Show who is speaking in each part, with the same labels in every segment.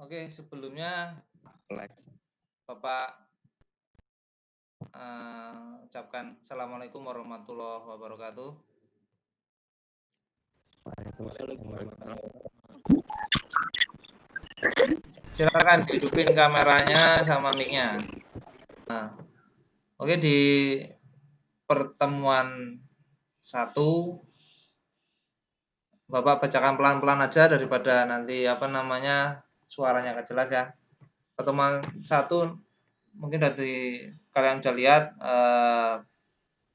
Speaker 1: Oke, sebelumnya Bapak ucapkan Assalamualaikum warahmatullahi wabarakatuh. Silakan hidupin kameranya sama mic-nya. Nah, oke, di pertemuan 1 Bapak bacakan pelan-pelan aja daripada nanti suaranya nggak jelas ya. Pertemuan 1 mungkin dari kalian sudah lihat,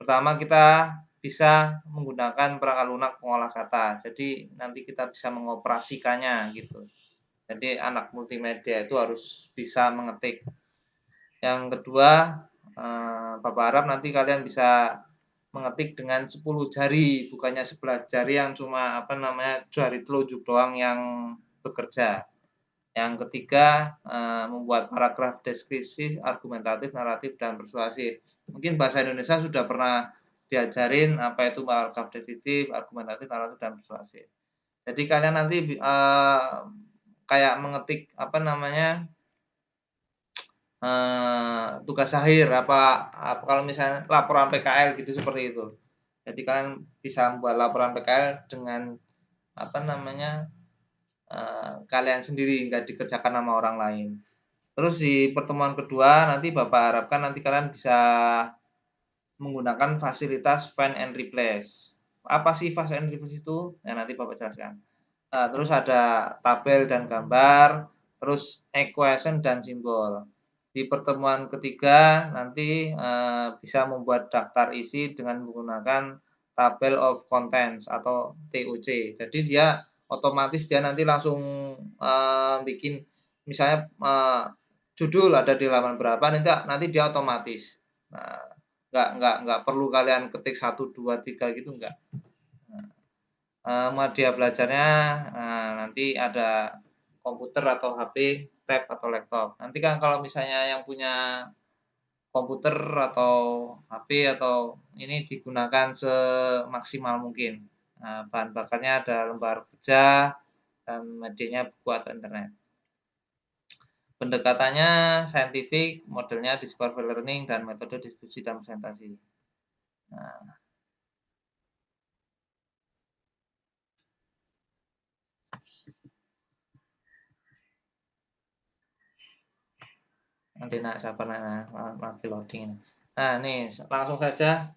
Speaker 1: pertama kita bisa menggunakan perangkat lunak pengolah kata. Jadi nanti kita bisa mengoperasikannya gitu. Jadi anak multimedia itu harus bisa mengetik. Yang kedua, Bapak harap nanti kalian bisa mengetik dengan 10 jari, bukannya 11 jari yang cuma jari telunjuk doang yang bekerja. Yang ketiga, membuat paragraf deskripsi, argumentatif, naratif, dan persuasif. Mungkin bahasa Indonesia sudah pernah diajarin apa itu paragraf deskriptif, argumentatif, naratif, dan persuasif. Jadi kalian nanti kayak mengetik tugas akhir kalau misalnya laporan PKL gitu seperti itu. Jadi kalian bisa membuat laporan PKL dengan kalian sendiri, nggak dikerjakan sama orang lain. Terus di pertemuan kedua nanti Bapak harapkan nanti kalian bisa menggunakan fasilitas find and replace. Apa sih find and replace itu? Nah, nanti Bapak jelaskan. Terus ada tabel dan gambar, terus equation dan simbol. Di pertemuan ketiga nanti bisa membuat daftar isi dengan menggunakan tabel of contents atau TOC. Jadi dia otomatis dia nanti langsung bikin misalnya judul ada di halaman berapa, nanti dia otomatis. Nah, nggak perlu kalian ketik 1, 2, 3 gitu enggak. Media belajarnya nanti ada komputer atau HP, tab atau laptop. Nanti kan kalau misalnya yang punya komputer atau HP atau ini digunakan semaksimal mungkin. Bahan bakarnya ada lembar kerja dan medianya buku atau internet. Pendekatannya saintifik, modelnya discovery learning, dan metode diskusi dan presentasi. Nah, nanti sabar lagi loading. Nah, nih langsung saja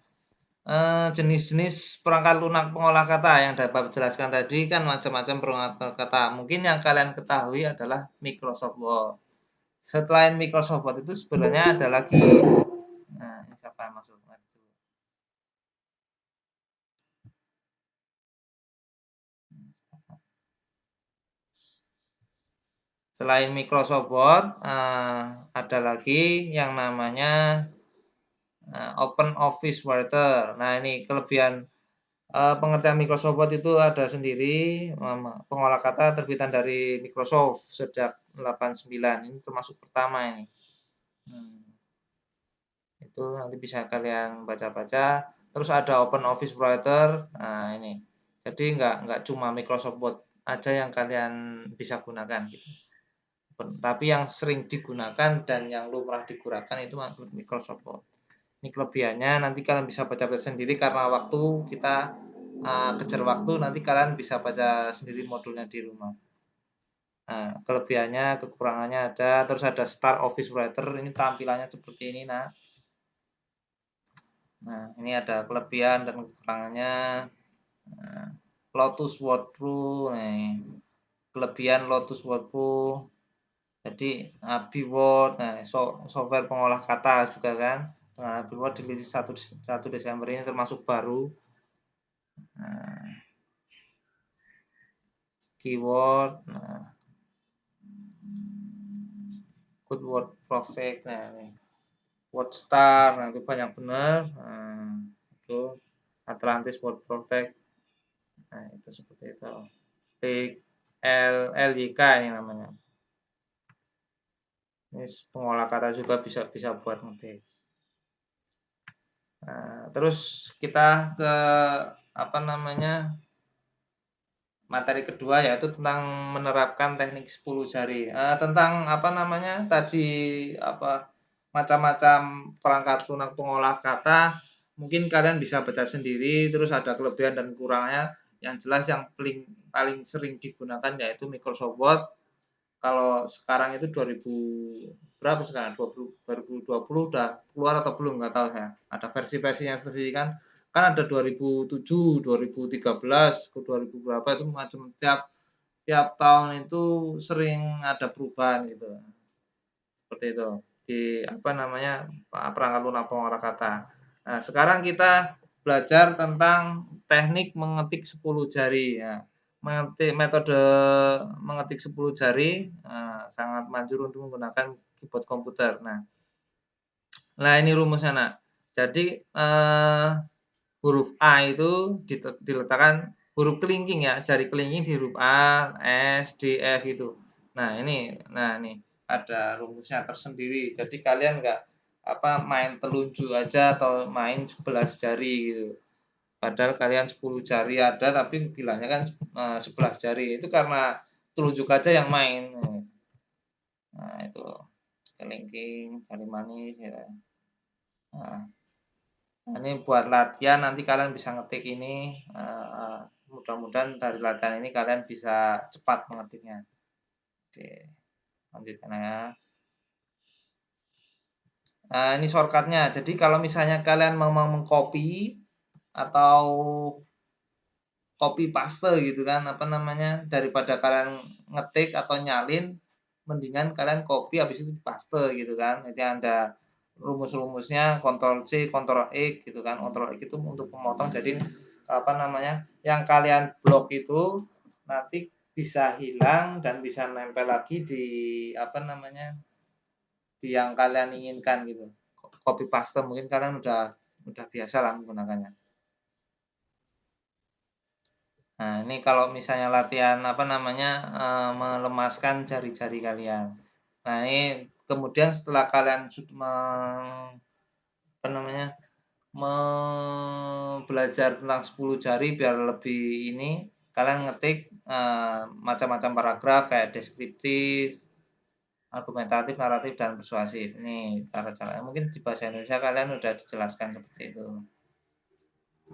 Speaker 1: jenis-jenis perangkat lunak pengolah kata yang dapat jelaskan tadi kan macam-macam perangkat kata. Mungkin yang kalian ketahui adalah Microsoft Word. Selain Microsoft Word itu sebenarnya ada lagi. Nah, siapa yang masuk? Selain Microsoft Word, ada lagi yang namanya Open Office Writer. Nah, ini kelebihan pengertian Microsoft Word itu ada sendiri, pengolah kata terbitan dari Microsoft sejak 89, ini termasuk pertama ini. Itu nanti bisa kalian baca-baca. Terus ada Open Office Writer, nah ini. Jadi nggak cuma Microsoft Word aja yang kalian bisa gunakan gitu. Tapi yang sering digunakan dan yang lumrah digunakan itu Microsoft Word. Ini kelebihannya, nanti kalian bisa baca-baca sendiri karena waktu kita kejar waktu, nanti kalian bisa baca sendiri modulnya di rumah. Nah, kelebihannya, kekurangannya ada, terus ada Start Office Writer, ini tampilannya seperti ini, nah. Nah, ini ada kelebihan dan kekurangannya. Nah, Lotus Word Pro, nih. Kelebihan Lotus Word Pro. Jadi Word, nah, software pengolah kata juga kan. Dengan Word dirilis 1 Desember ini termasuk baru. Nah, keyword, nah, good word perfect, nah ini word star, nah itu banyak benar, nah, itu Atlantis word perfect, nah itu seperti itu. LYK ini namanya. Ini pengolah kata juga bisa buat ngetik. Nah, terus kita ke materi kedua yaitu tentang menerapkan teknik 10 jari. Tentang apa namanya tadi apa macam-macam perangkat lunak pengolah kata, mungkin kalian bisa baca sendiri. Terus ada kelebihan dan kurangnya. Yang jelas yang paling sering digunakan yaitu Microsoft Word. Kalau sekarang itu 2000 berapa sekarang? 2020 udah keluar atau belum nggak tahu saya. Ada versi-versinya seperti kan. Kan ada 2007, 2013, ke 2000 berapa itu macam tiap tiap tahun itu sering ada perubahan gitu. Seperti itu. Di apa namanya? Perangkat lunak pengolah kata. Nah, sekarang kita belajar tentang teknik mengetik 10 jari ya. Metode mengetik 10 jari sangat manjur untuk menggunakan keyboard komputer. Nah ini rumusnya nak. Jadi huruf A itu diletakkan huruf kelingking ya, jari kelingking di huruf A, S, D, F itu. Nah ini ada rumusnya tersendiri. Jadi kalian nggak main telunjuk aja atau main 11 jari gitu. Padahal kalian 10 jari ada tapi bilangnya kan 11 jari. Itu karena telunjuk aja yang main. Nah, itu kelingking, jari manis ya. Nah, ini buat latihan nanti kalian bisa ngetik ini. Mudah-mudahan dari latihan ini kalian bisa cepat mengetiknya. Oke, lanjutkan ya. Nah, ini shortcutnya. Jadi kalau misalnya kalian mau mengcopy atau copy paste gitu kan, daripada kalian ngetik atau nyalin, mendingan kalian copy habis itu paste gitu kan. Nanti ada rumus-rumusnya, Ctrl C, Ctrl X gitu kan. Ctrl X itu untuk memotong, jadi yang kalian blok itu nanti bisa hilang dan bisa nempel lagi di di yang kalian inginkan gitu. Copy paste mungkin kalian udah biasa lah menggunakannya. Nah, ini kalau misalnya latihan melemaskan jari-jari kalian. Nah, ini kemudian setelah kalian belajar tentang 10 jari biar lebih ini, kalian ngetik macam-macam paragraf kayak deskriptif, argumentatif, naratif, dan persuasif. Ini cara-cara. Mungkin di bahasa Indonesia kalian udah dijelaskan seperti itu.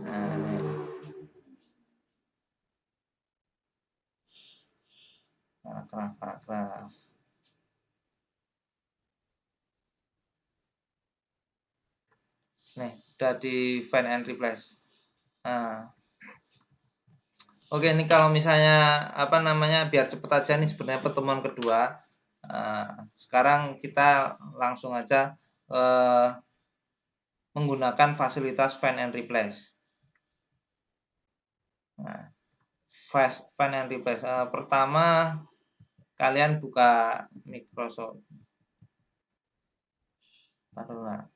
Speaker 1: Nah, ini. Paragraf. Nih, udah di find and replace. Nah, oke, ini kalau misalnya biar cepet aja nih sebenarnya pertemuan kedua. Sekarang kita langsung aja menggunakan fasilitas find and replace. Nah, find and replace. Pertama, kalian buka Microsoft. Taruhlah.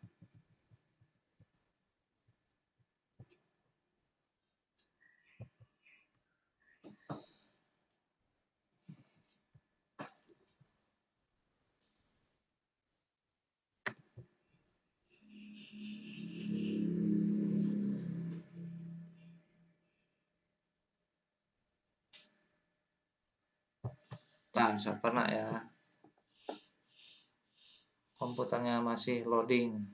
Speaker 1: Nah, sabar nak ya. Komputernya masih loading.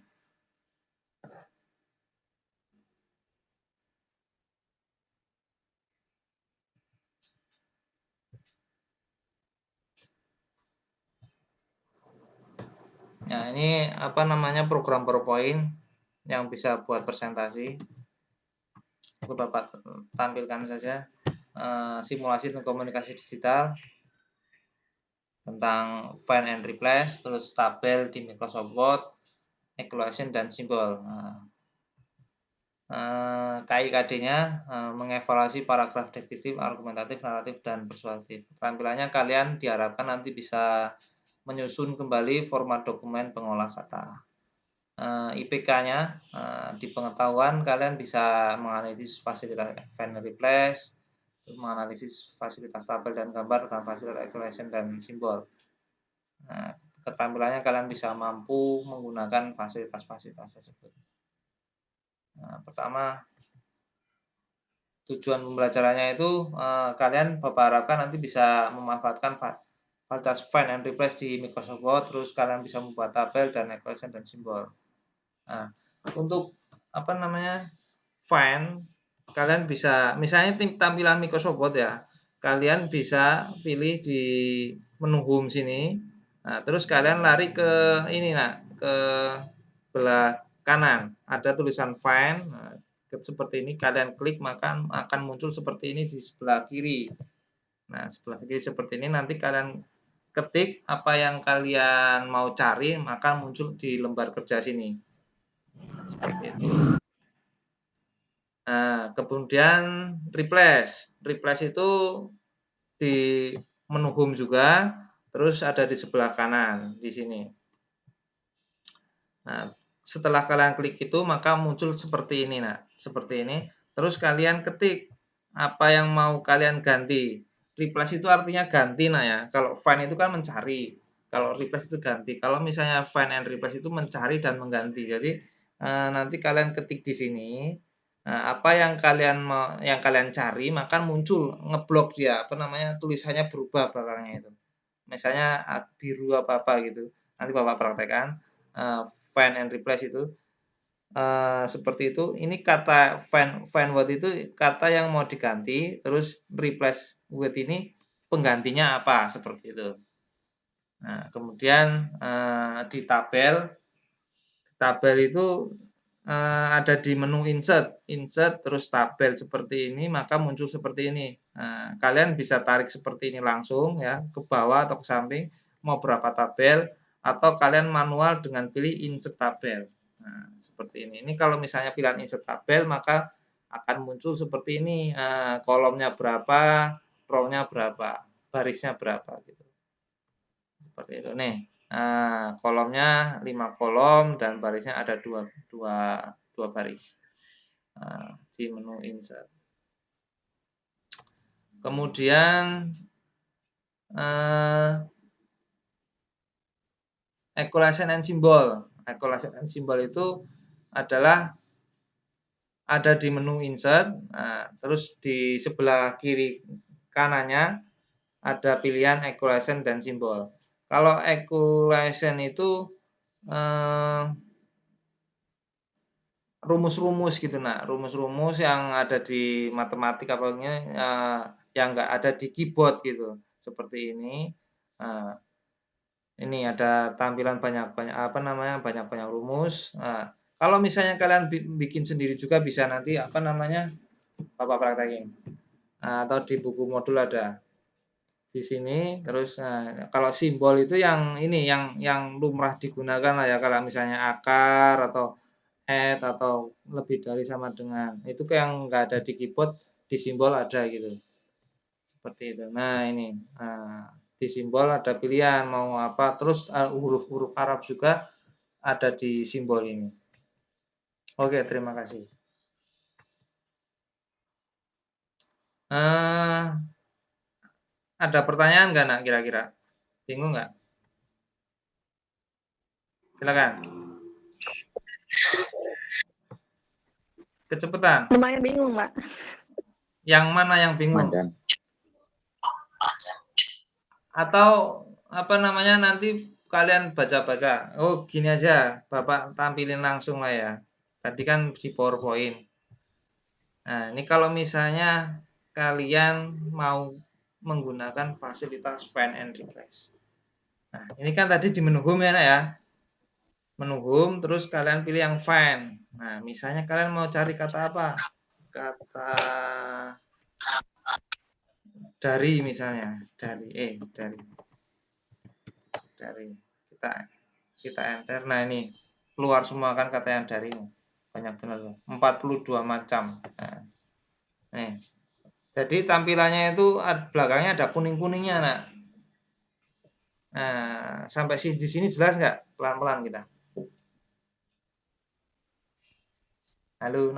Speaker 1: Nah, ini program PowerPoint yang bisa buat presentasi. Aku Bapak tampilkan saja simulasi dan komunikasi digital tentang find and replace, terus tabel di Microsoft Word, equation dan simbol. KIKD-nya mengevaluasi paragraf deskriptif, argumentatif, naratif, dan persuasif. Tampilannya kalian diharapkan nanti bisa menyusun kembali format dokumen pengolah kata. IPK-nya di pengetahuan kalian bisa menganalisis fasilitas find and replace, menganalisis fasilitas tabel dan gambar, dan fasilitas equation dan simbol. Nah, keterampilannya kalian bisa mampu menggunakan fasilitas-fasilitas tersebut. Nah, pertama tujuan pembelajarannya itu kalian Bapak harapkan nanti bisa memanfaatkan fasilitas find and replace di Microsoft Word, terus kalian bisa membuat tabel dan equation dan simbol. Nah, untuk apa namanya find, kalian bisa misalnya tampilan Microsoft Word ya, kalian bisa pilih di menu home sini. Nah, terus kalian lari ke ini ke belah kanan ada tulisan find. Nah, seperti ini kalian klik maka akan muncul seperti ini di sebelah kiri. Nah, sebelah kiri seperti ini nanti kalian ketik apa yang kalian mau cari maka muncul di lembar kerja sini. Seperti itu. Nah, kemudian replace. Replace itu di menu home juga, terus ada di sebelah kanan di sini. Nah, setelah kalian klik itu maka muncul seperti ini, seperti ini. Terus kalian ketik apa yang mau kalian ganti. Replace itu artinya ganti, ya. Kalau find itu kan mencari. Kalau replace itu ganti. Kalau misalnya find and replace itu mencari dan mengganti. Jadi nanti kalian ketik di sini. Apa yang kalian cari maka muncul ngeblok dia, tulisannya berubah belakangnya itu. Misalnya biru apa gitu. Nanti Bapak praktekkan. Find and replace itu seperti itu. Ini kata find what itu kata yang mau diganti, terus replace with ini penggantinya apa, seperti itu. Nah, kemudian di tabel itu ada di menu insert terus tabel seperti ini, maka muncul seperti ini. Nah, kalian bisa tarik seperti ini langsung ya ke bawah atau ke samping, mau berapa tabel, atau kalian manual dengan pilih insert tabel. Nah, seperti ini. Ini kalau misalnya pilihan insert tabel maka akan muncul seperti ini, kolomnya berapa, row-nya berapa, barisnya berapa gitu. Seperti itu nih. Nah, kolomnya 5 kolom dan barisnya ada dua baris di menu insert. Kemudian equation and symbol. Equation and symbol itu adalah ada di menu insert. Nah, terus di sebelah kiri kanannya ada pilihan equation dan simbol. Kalau equation itu rumus-rumus gitu, rumus-rumus yang ada di matematik yang nggak ada di keyboard gitu, seperti ini. Ini ada tampilan banyak rumus. Kalau misalnya kalian bikin sendiri juga bisa nanti Bapak praktekin. Atau di buku modul ada di sini. Terus kalau simbol itu yang lumrah digunakan lah ya, kalau misalnya akar atau add atau lebih dari sama dengan itu yang nggak ada di keyboard, di simbol ada gitu, seperti itu. Nah ini di simbol ada pilihan mau apa, terus huruf-huruf Arab juga ada di simbol ini. Oke, terima kasih. Ada pertanyaan nggak kira-kira? Bingung nggak? Silakan. Kecepatan.
Speaker 2: Lumayan bingung, Pak.
Speaker 1: Yang mana yang bingung? Atau nanti kalian baca-baca. Oh, gini aja, Bapak tampilin langsung lah ya. Tadi kan di PowerPoint. Nah, ini kalau misalnya kalian mau menggunakan fasilitas find and replace. Nah, ini kan tadi di menu home ya, Menu home, terus kalian pilih yang find. Nah, misalnya kalian mau cari kata apa? Kata dari misalnya, dari kita enter. Nah, ini keluar semua kan kata yang dari ini. Banyak benar, 42 macam. Nah, nih. Jadi tampilannya itu belakangnya ada kuning-kuningnya, Nah, sampai di sini jelas nggak? Pelan-pelan kita. Halo,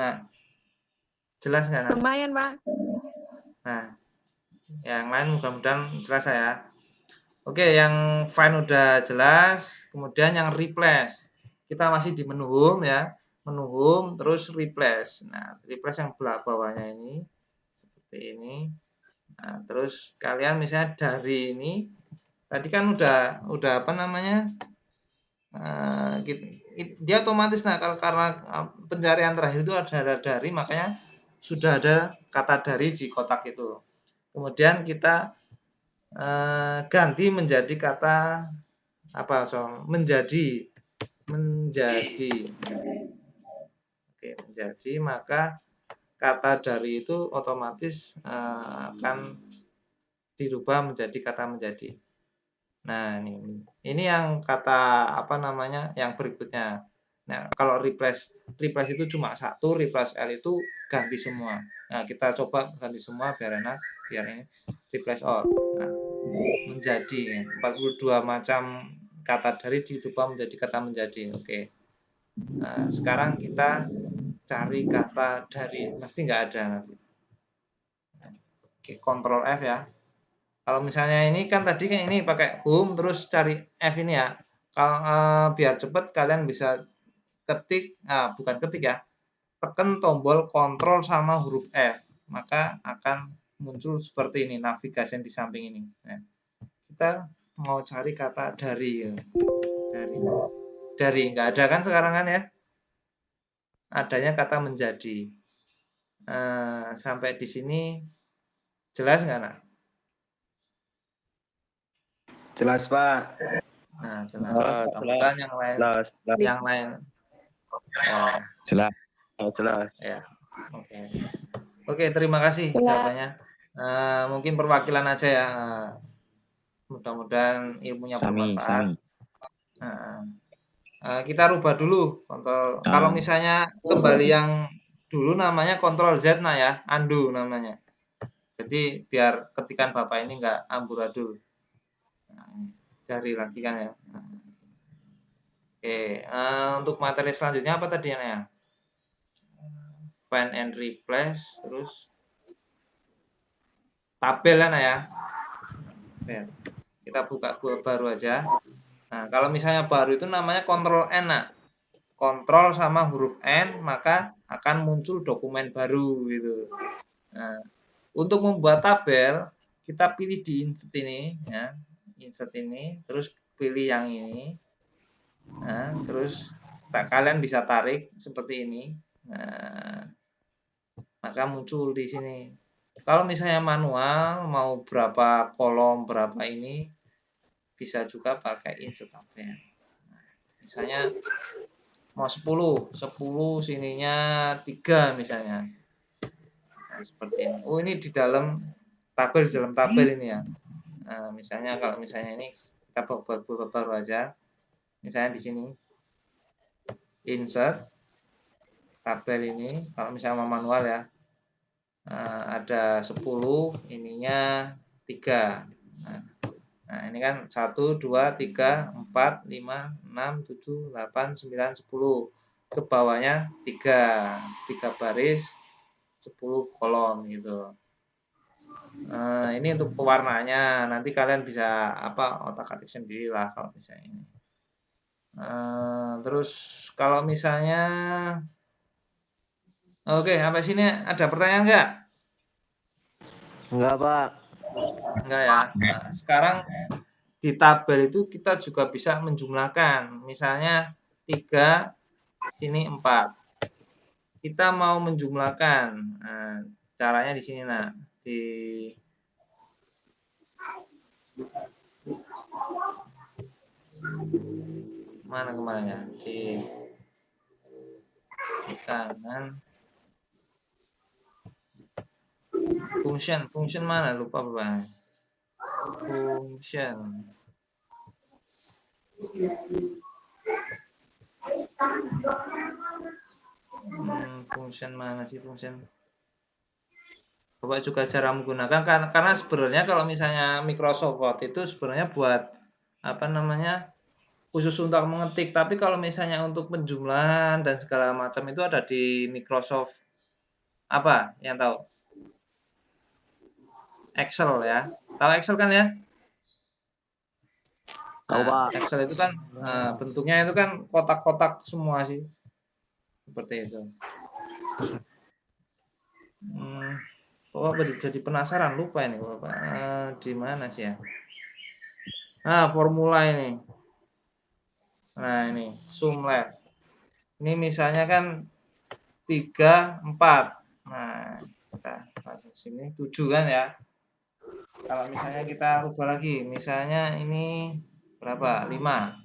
Speaker 1: jelas nggak,
Speaker 2: Lumayan, Pak.
Speaker 1: Nah, yang lain mudah-mudahan jelas ya. Oke, yang find udah jelas. Kemudian yang replace, kita masih di menu home ya. Menu home, terus replace. Nah, replace yang bawahnya ini. seperti ini. Nah, terus kalian misalnya dari ini tadi kan udah apa namanya? Dia otomatis karena pencarian terakhir itu ada dari, makanya sudah ada kata dari di kotak itu. Kemudian kita ganti menjadi kata apa? Menjadi. Oke, menjadi, maka kata dari itu otomatis akan dirubah menjadi kata menjadi. Nah, ini yang kata apa namanya yang berikutnya. Nah, kalau replace itu cuma satu, replace L itu ganti semua. Nah, kita coba ganti semua biar enak, biar ini replace all. Nah, menjadi 42 macam kata dari dirubah menjadi kata menjadi. Oke. Nah, sekarang kita cari kata dari, pasti nggak ada nanti. Oke, Ctrl F ya. Kalau misalnya ini kan tadi kan ini pakai home terus cari F ini ya. Kalau biar cepet kalian bisa ketik, bukan ketik ya, tekan tombol Ctrl sama huruf F, maka akan muncul seperti ini navigasi di samping ini. Nah, kita mau cari kata dari ya. Dari nggak ada kan sekarang kan ya? Adanya kata menjadi. Sampai di sini jelas nggak nak?
Speaker 2: Jelas, Pak.
Speaker 1: Nah, jelas. Kemudian yang lain, yang lain. Ya.
Speaker 2: Jelas. Jelas.
Speaker 1: Ya. Oke. Oke, terima kasih jawabannya. Mungkin perwakilan aja ya. Mudah-mudahan ilmunya bermanfaat. Kita rubah dulu kontrol. Kalau misalnya kembali yang dulu namanya Ctrl Z nah ya, undo namanya. Jadi biar ketikan Bapak ini nggak amburadul. Cari lagi kan ya. Oke, untuk materi selanjutnya apa tadi ya? Find and replace, terus tabel kan ya. Kita buka baru aja. Nah, kalau misalnya baru itu namanya Ctrl N. Nah, Ctrl sama huruf N, maka akan muncul dokumen baru gitu. Nah, untuk membuat tabel, kita pilih di insert ini ya. Insert ini, terus pilih yang ini. Nah, terus kalian bisa tarik seperti ini. Nah, maka muncul di sini. Kalau misalnya manual mau berapa kolom berapa ini bisa juga pakai insert tabel. Nah, misalnya mau 10 sininya 3 misalnya. Nah, seperti ini. Oh, ini di dalam tabel ini ya. Nah, misalnya kalau misalnya ini kita buat baru aja. Misalnya di sini insert tabel ini kalau misalnya mau manual ya. Ada 10 ininya 3. Nah, ini kan 1 2 3 4 5 6 7 8 9 10. Ke bawahnya 3 baris 10 kolom gitu. Ini untuk pewarnanya nanti kalian bisa otak-atik sendiri lah kalau misalnya ini. Terus kalau misalnya oke, sampai sini ada pertanyaan nggak?
Speaker 2: Enggak, Pak.
Speaker 1: Enggak ya. Nah, sekarang di tabel itu kita juga bisa menjumlahkan. Misalnya 3, sini 4. Kita mau menjumlahkan. Nah, caranya di sini nah. Di mana kemarin ya? Di kanan. Function mana? Lupa Bapak. Function. Function mana sih function? Bapak juga cara menggunakan karena sebenarnya kalau misalnya Microsoft Word itu sebenarnya buat khusus untuk mengetik, tapi kalau misalnya untuk penjumlahan dan segala macam itu ada di Microsoft apa yang tahu? Excel ya. Tahu Excel kan ya?
Speaker 2: Tahu, Pak.
Speaker 1: Excel itu kan bentuknya itu kan kotak-kotak semua sih. Seperti itu. Oh, jadi penasaran, lupa ini Bapak. Di mana sih ya? Nah, formula ini. Nah, ini sum left. Ini misalnya kan 3, 4. Nah, kita masuk sini 7 kan ya. Kalau misalnya kita rubah lagi, misalnya ini berapa? 5.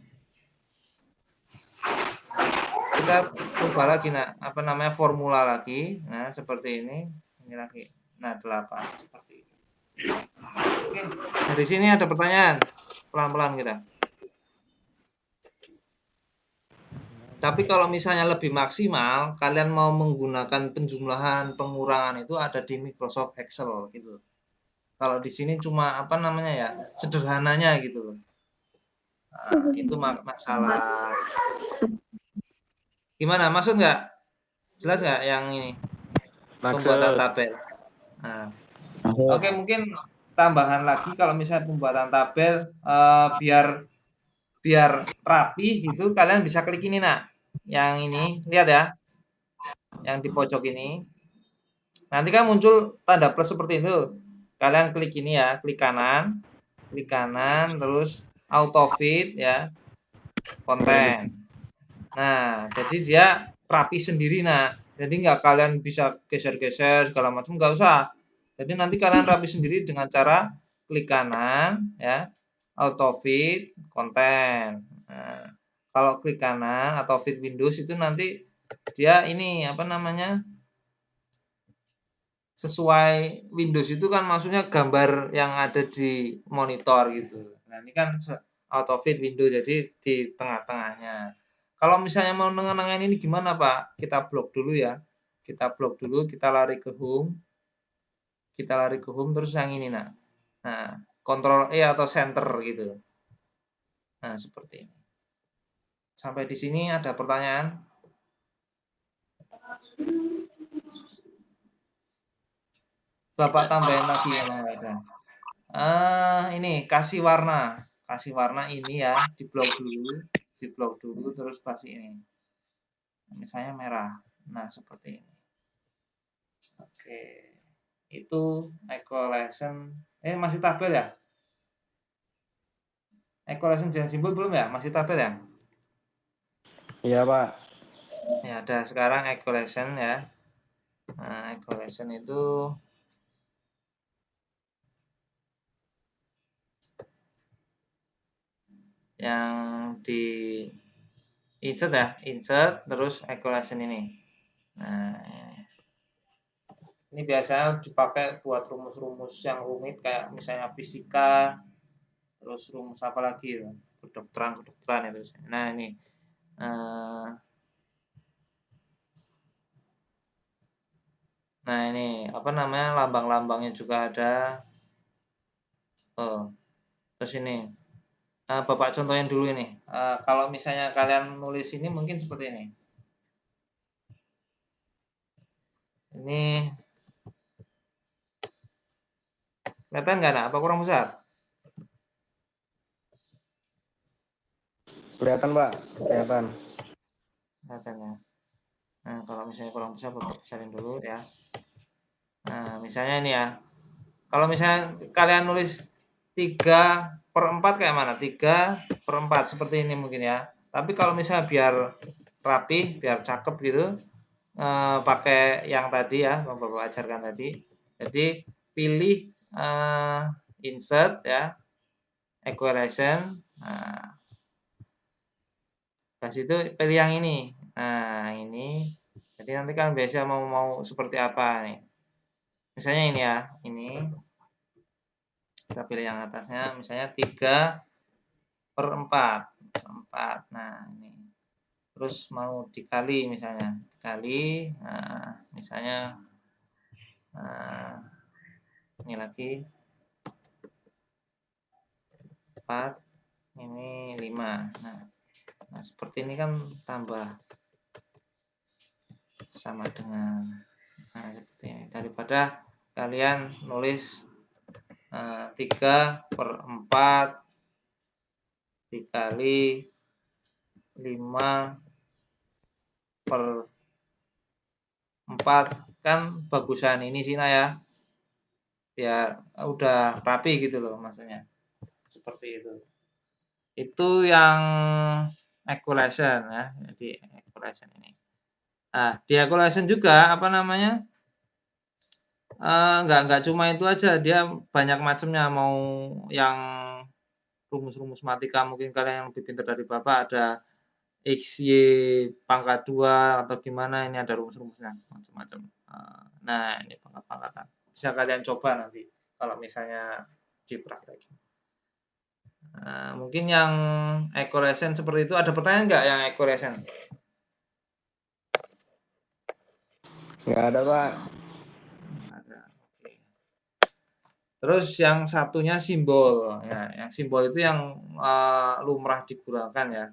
Speaker 1: Kita rubah lagi, nah, apa namanya, formula lagi. Nah, seperti ini. Ini lagi. Nah, 8 seperti itu. Oke, dari sini ada pertanyaan. Pelan-pelan kita. Tapi kalau misalnya lebih maksimal, kalian mau menggunakan penjumlahan, pengurangan itu ada di Microsoft Excel gitu. Kalau di sini cuma apa namanya ya, sederhananya gitu loh. Nah, itu masalah. Gimana? Maksud nggak? Jelas nggak yang ini pembuatan
Speaker 2: Maksud.
Speaker 1: tabel? Nah,
Speaker 2: Maksud.
Speaker 1: oke, mungkin tambahan lagi kalau misalnya pembuatan tabel biar biar rapi gitu, kalian bisa klik ini nak. Yang ini, lihat ya, yang di pojok ini. Nanti kan muncul tanda plus seperti itu. Kalian klik ini ya, klik kanan, terus auto fit ya, konten. Nah, jadi dia rapi sendiri nak. Jadi nggak kalian bisa geser-geser segala macam, nggak usah. Jadi nanti kalian rapi sendiri dengan cara klik kanan ya, auto fit konten. Nah, kalau klik kanan atau fit Windows itu nanti dia ini apa namanya, sesuai Windows itu kan maksudnya gambar yang ada di monitor gitu. Nah, ini kan auto fit Windows jadi di tengah-tengahnya. Kalau misalnya mau nengen-nengen ini gimana, Pak? Kita blok dulu ya. Kita blok dulu, kita lari ke home. Kita lari ke home terus yang ini nah. Nah, Ctrl E atau center gitu. Nah, seperti ini. Sampai di sini ada pertanyaan? Bapak tambahin lagi kalau nggak ada. Ini kasih warna ini ya, di blok dulu terus kasih ini. Misalnya merah. Nah, seperti ini. Oke. Itu equal lesson. Masih tabel ya? Equal lesson dan simbol belum ya? Masih tabel ya?
Speaker 2: Iya, Pak.
Speaker 1: Ya, ada sekarang equal lesson ya. Nah, equal lesson itu yang di insert ya, insert terus equal lesson ini. Nah, ini biasanya dipakai buat rumus-rumus yang rumit kayak misalnya fisika, terus rumus apa lagi ya, kedokteran itu. Nah, ini nah ini apa namanya, lambang-lambangnya juga ada. Terus ini Bapak contohin dulu ini. Kalau misalnya kalian nulis ini mungkin seperti ini. Ini kelihatan nggak? Nah, apa kurang besar?
Speaker 2: Kelihatan, Pak. Kelihatan.
Speaker 1: Kelihatan ya. Nah, kalau misalnya kurang besar, Bapak besarin dulu ya. Nah, misalnya ini ya. Kalau misalnya kalian nulis 3/4 kayak mana? 3/4 seperti ini mungkin ya. Tapi kalau misalnya biar rapi, biar cakep gitu, pakai yang tadi ya, yang Bapak ajarkan tadi. Jadi pilih insert ya, equalization. Nah, pas itu pilih yang ini. Nah, ini. Jadi nanti kan biasa mau seperti apa nih. Misalnya ini ya, ini. Kita pilih yang atasnya, misalnya 3/4. Nah, ini. Terus mau dikali misalnya. Dikali, nah, misalnya ini lagi 4, ini 5. Nah, seperti ini kan tambah sama dengan seperti ini. Daripada kalian nulis 3/4 dikali 5/4 kan bagusan ini sih nah ya. biar udah rapi gitu loh maksudnya. Seperti itu. Itu yang equalization ya. Jadi equalization ini. Nah, di equalization juga apa namanya? Nggak cuma itu aja, dia banyak macamnya. Mau yang rumus-rumus matematika mungkin kalian yang lebih pintar dari Bapak ada X, Y pangkat 2 atau gimana, ini ada rumus-rumusnya macam-macam. Nah, ini pangkat-pangkatan. Bisa kalian coba nanti kalau misalnya dipraktekin. Mungkin yang equation seperti itu, ada pertanyaan nggak yang equation?
Speaker 2: Nggak ada, Pak.
Speaker 1: Ada. Oke. Terus yang satunya simbol. Ya, yang simbol itu yang lumrah digunakan ya.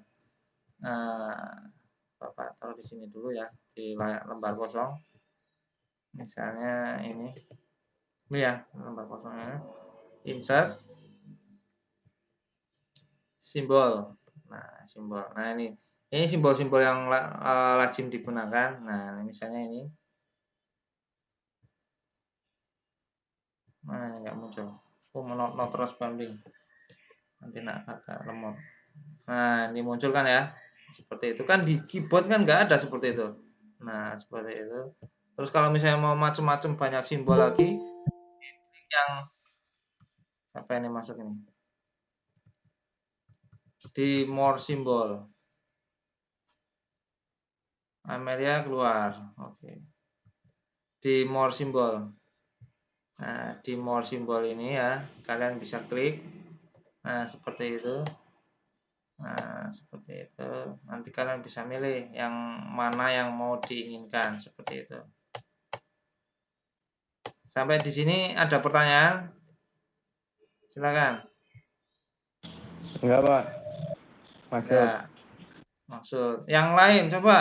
Speaker 1: Bapak taruh di sini dulu ya, di lembar kosong. Misalnya ini ya, lembar kosongnya. Insert simbol. Nah, simbol. Nah, ini simbol-simbol yang lazim digunakan. Nah, misalnya ini. Nah, nggak muncul. Not responding. Nanti agak lemot. Nah, ini muncul kan ya. Seperti itu kan di keyboard kan nggak ada seperti itu. Nah, seperti itu. Terus kalau misalnya mau macam-macam banyak simbol lagi, yang apa ini masuk ini? Di more simbol. Amelia keluar. Oke. Di more simbol. Nah, di more simbol ini ya, kalian bisa klik. Nah, seperti itu. Nah, seperti itu. Nanti kalian bisa milih yang mana yang mau diinginkan, seperti itu. Sampai di sini ada pertanyaan? Silakan.
Speaker 2: Enggak, Pak. Maksud.
Speaker 1: Enggak. Maksud. Yang lain coba.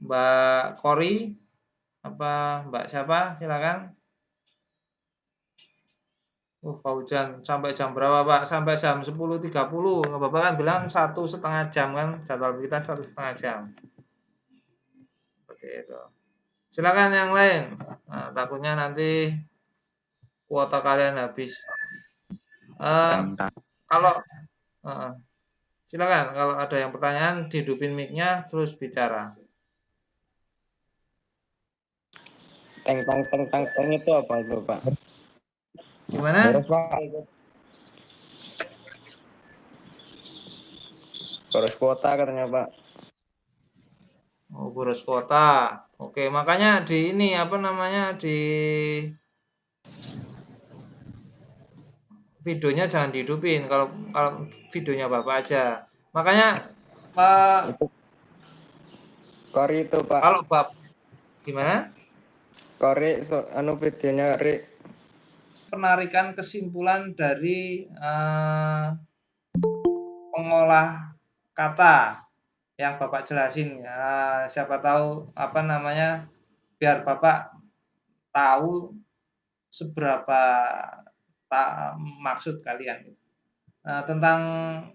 Speaker 1: Mbak Kori apa Mbak siapa? Silakan. Fauzan sampai jam berapa Pak? Sampai jam 10.30. Bapak kan bilang 1,5 jam kan? Jadwal kita 1,5 jam. Seperti itu. Silakan yang lain. Nah, takutnya nanti kuota kalian habis. Kalau silakan kalau ada yang pertanyaan dihidupin mic-nya terus bicara.
Speaker 2: Teng itu apa itu, Pak?
Speaker 1: Gimana?
Speaker 2: Beres, Pak. Boros kuota katanya, Pak.
Speaker 1: Oh, boros kuota. Oke, makanya di ini apa namanya di videonya jangan dihidupin kalau videonya Bapak aja. Makanya
Speaker 2: Kori itu, Pak.
Speaker 1: kalau Bapak gimana?
Speaker 2: Kori videonya Ri.
Speaker 1: Penarikan kesimpulan dari pengolah kata yang Bapak jelasin. Siapa tahu apa namanya biar Bapak tahu seberapa maksud kalian. Tentang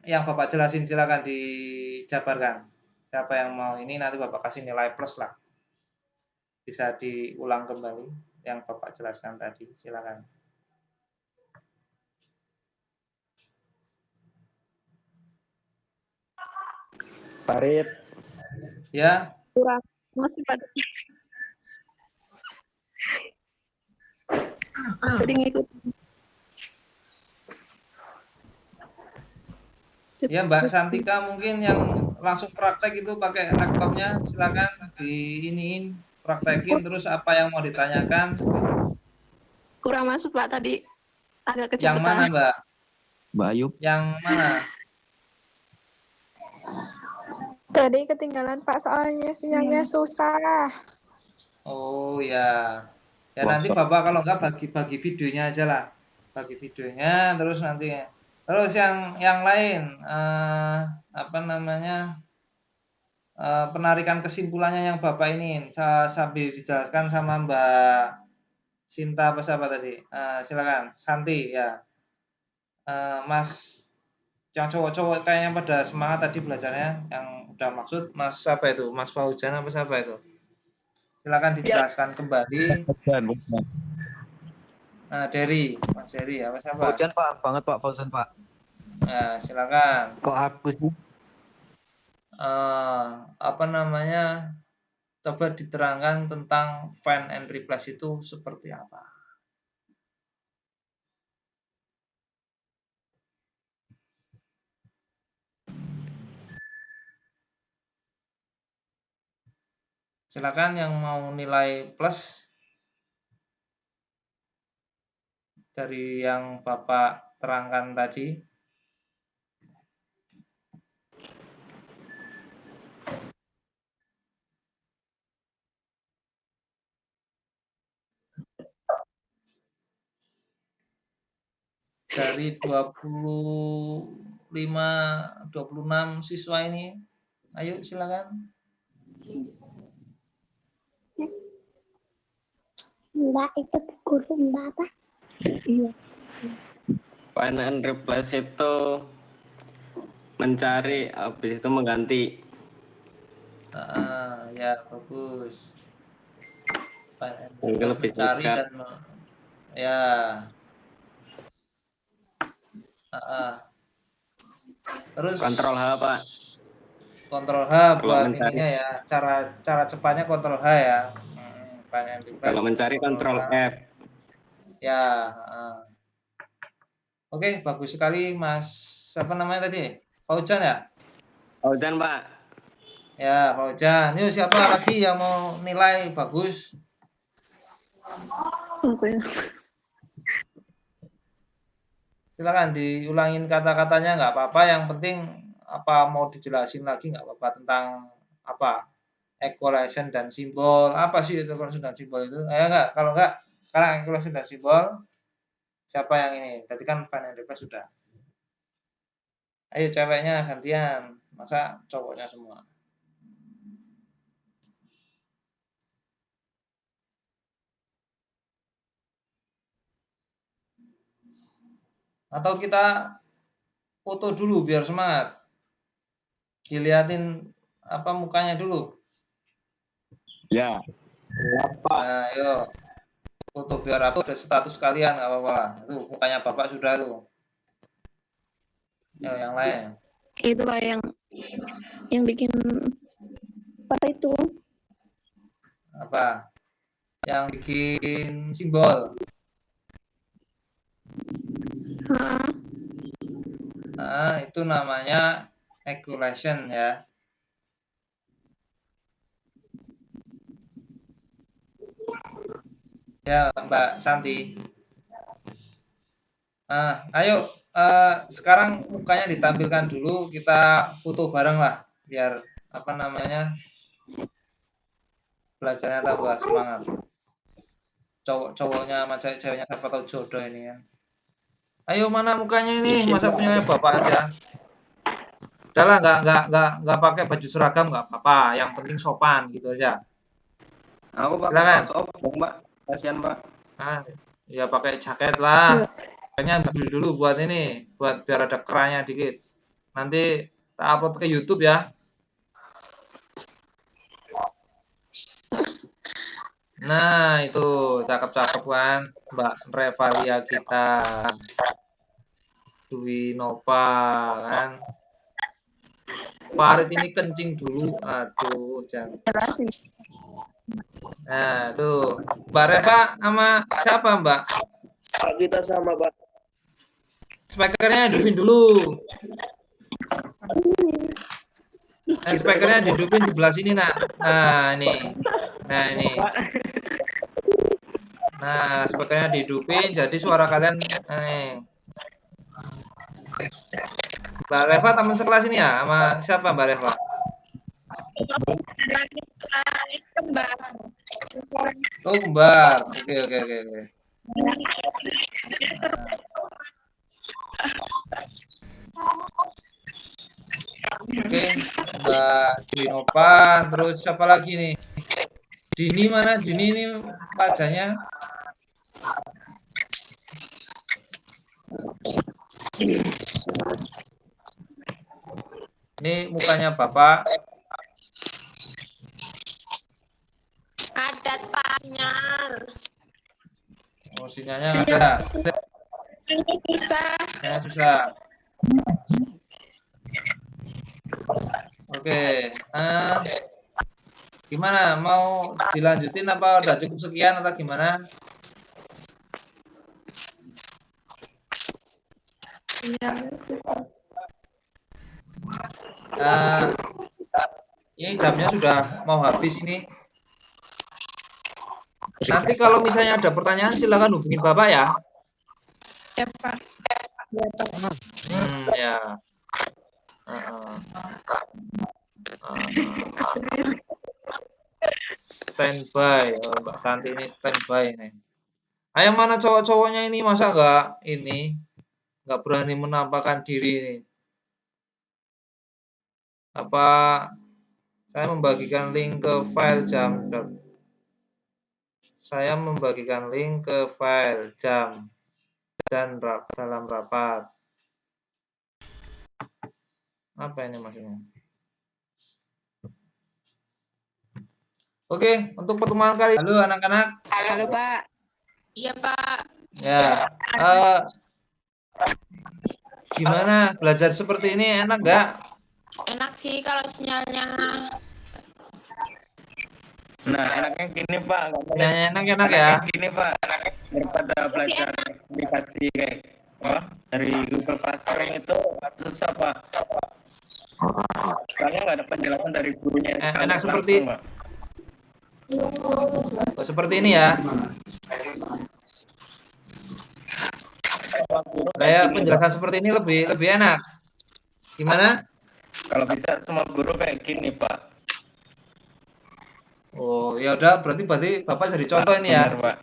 Speaker 1: yang Bapak jelasin silakan dijabarkan. Siapa yang mau ini nanti Bapak kasih nilai plus lah. Bisa diulang kembali yang Bapak jelaskan tadi. Silakan.
Speaker 2: Farid.
Speaker 1: Ya.
Speaker 3: Kurang masih pada. Tadi ngikut.
Speaker 1: Ya Mbak Santika mungkin yang langsung praktek itu pakai laptopnya silakan diiniin praktekin terus apa yang mau ditanyakan.
Speaker 3: Kurang masuk Pak tadi agak
Speaker 1: Yang
Speaker 3: kecepatan.
Speaker 1: mana Mbak?
Speaker 4: Mbak Ayub.
Speaker 1: Yang mana?
Speaker 5: Tadi ketinggalan Pak soalnya sinyalnya susah.
Speaker 1: Oh ya. Ya nanti Bapak kalau enggak bagi videonya aja lah. Bagi videonya terus nanti. Terus yang lain apa namanya? Penarikan kesimpulannya yang Bapak ini sambil dijelaskan sama Mbak Sinta apa siapa tadi? Silakan Santi ya. Mas yang cowok-cowok kayaknya pada semangat tadi belajarnya yang udah maksud Mas apa itu? Mas Fauzan apa siapa itu? Silakan dijelaskan kembali. Nah, Mas Dery, apa siapa?
Speaker 4: Fauzan Pak, banget Pak Fauzan Pak.
Speaker 1: Nah, silakan.
Speaker 4: Kok aku sih?
Speaker 1: Apa namanya? Coba diterangkan tentang find and replace itu seperti apa? Silakan yang mau nilai plus dari yang Bapak terangkan tadi. Dari 26 siswa ini, ayo silakan.
Speaker 6: Mbak itu guru Mbak apa?
Speaker 3: Iya.
Speaker 2: Find and replace itu mencari, habis itu mengganti.
Speaker 1: Ya bagus.
Speaker 2: Mungkin lebih
Speaker 1: Mencari
Speaker 2: singkat.
Speaker 1: dan ya. Terus
Speaker 2: Kontrol H, Pak.
Speaker 1: Kontrol H
Speaker 2: Kalau
Speaker 1: buat
Speaker 2: mencari.
Speaker 1: ininya ya. Cara cepatnya Kontrol H ya.
Speaker 2: Kalau mencari kontrol F.
Speaker 1: Ya. Oke, bagus sekali Mas. Siapa namanya tadi? Fauzan ya?
Speaker 2: Fauzan, Pak.
Speaker 1: Ya, Fauzan. Yuk, siapa lagi yang mau nilai bagus? Silakan diulangin kata-katanya, nggak apa-apa. Yang penting apa mau dijelasin lagi nggak apa-apa tentang apa equation dan simbol. Apa sih itu equation dan simbol itu? Enggak. Kalau enggak, sekarang equation dan simbol. Siapa yang ini? Tadi kan find and replace sudah. Ayo ceweknya gantian. Masa cowoknya semua? Atau kita foto dulu biar semangat. Dilihatin apa mukanya dulu.
Speaker 7: Ya.
Speaker 1: Nah, ayo. Foto biar apa udah status kalian nggak apa-apa. Tuh mukanya Bapak sudah tuh. Ya, yang lain.
Speaker 3: Itulah yang bikin apa itu?
Speaker 1: Apa? Yang bikin simbol. Nah, itu namanya equation ya. Ya, Mbak Santi. Ayo, sekarang mukanya ditampilkan dulu, kita foto bareng lah, biar apa namanya belajarnya tambah semangat. Cowok-cowoknya sama cewek-ceweknya siapa tahu jodoh ini kan. Ayo mana mukanya ini, masa punya Bapak aja. Udahlah, nggak pakai baju seragam nggak apa-apa, yang penting sopan gitu aja.
Speaker 2: Aku Pak.
Speaker 1: Silakan.
Speaker 2: Mbak. Kasihan, Pak.
Speaker 1: Ya pakai jaket lah. Kayaknya ambil dulu buat ini, buat biar ada kerannya dikit. Nanti tak upload ke YouTube ya. Nah, itu cakep-cakep kan Mbak Revalia kita. Dwi Nova kan. Farid ini kencing dulu. Aduh, jangan. Nah, tuh. Mbak Reva sama siapa, Mbak?
Speaker 8: Kita sama, Pak.
Speaker 1: Speakernya hidupin dulu. Speakernya dihidupin di sebelah sini, nak. Nah, ini. Nah, speakernya dihidupin, jadi suara kalian. Mbak Reva teman sekelas ini ya? Sama siapa Mbak Reva? Oh, kembar. Oke. Oke, Mbak Dinova, terus siapa lagi nih? Dini mana? Dini ini wajahnya. Ini mukanya Bapak.
Speaker 6: Ada
Speaker 5: sinyal.
Speaker 1: Oh, sinyalnya ada.
Speaker 5: Ini susah.
Speaker 1: Ya, susah. Oke. Gimana? Mau dilanjutin apa udah cukup sekian atau gimana? Ini jamnya sudah mau habis ini. Nanti kalau misalnya ada pertanyaan silakan hubungin Bapak ya.
Speaker 5: Ya, Pak.
Speaker 1: Ya. Standby. Oh, Mbak Santi ini standby nih. Ayo mana cowok-cowoknya ini masa nggak berani menampakkan diri ini. Apa saya membagikan link ke file jam. Saya membagikan link ke file jam dan dalam rapat. Apa ini maksudnya? Oke, untuk pertemuan kali. Halo anak-anak.
Speaker 5: Halo, Pak. Iya, Pak.
Speaker 1: Ya. Gimana belajar seperti ini enak nggak?
Speaker 5: Enak sih kalau sinyalnya.
Speaker 2: Nah, enaknya gini Pak.
Speaker 1: Sinyalnya enak ya.
Speaker 2: Gini Pak, daripada belajar aplikasi kayak dari Google Classroom itu susah Pak. Soalnya nggak ada penjelasan dari gurunya.
Speaker 1: Enak seperti
Speaker 2: Pak.
Speaker 1: Seperti ini ya. Kayak penjelasan seperti ini lebih enak. Gimana?
Speaker 2: Kalau bisa semua guru kayak gini Pak.
Speaker 1: Oh, ya udah berarti Bapak jadi contoh ini ya.
Speaker 2: Benar, Pak.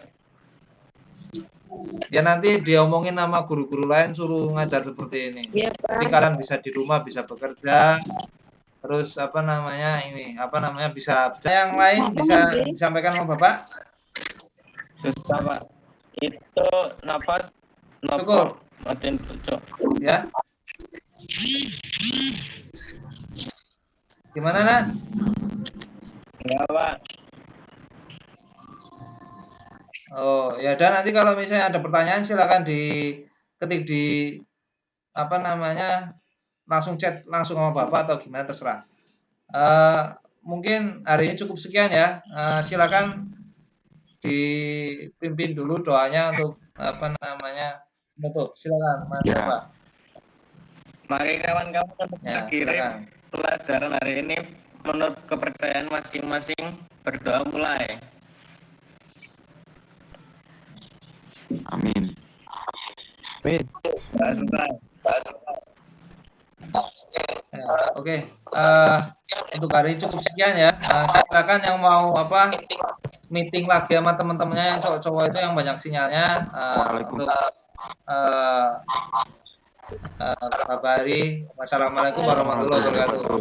Speaker 1: Ya nanti diomongin sama guru-guru lain suruh ngajar seperti ini.
Speaker 5: Iya, Pak.
Speaker 1: Jadi kalian bisa di rumah bisa bekerja. Terus bisa yang lain bisa disampaikan sama Bapak?
Speaker 2: Susah Pak. Itu nafas
Speaker 1: Cukup.
Speaker 2: matiin tujuh.
Speaker 1: Ya. Gimana, Nan?
Speaker 2: Ya Pak.
Speaker 1: Oh, ya udah nanti kalau misalnya ada pertanyaan silakan diketik di langsung chat langsung sama Bapak atau gimana terserah. Mungkin hari ini cukup sekian ya. Silakan dipimpin dulu doanya untuk menutup. Silakan Mas Bapak.
Speaker 2: Mari kawan-kawan
Speaker 1: Ya,
Speaker 2: kirim
Speaker 1: silakan.
Speaker 2: pelajaran hari ini menurut kepercayaan masing-masing. Berdoa mulai.
Speaker 7: Amin.
Speaker 4: Amin.
Speaker 1: Ya, oke. Untuk hari ini cukup sekian ya. Silakan yang mau meeting lagi sama teman-temannya yang cowok-cowok itu yang banyak sinyalnya untuk kabar. Wassalamualaikum warahmatullahi wabarakatuh.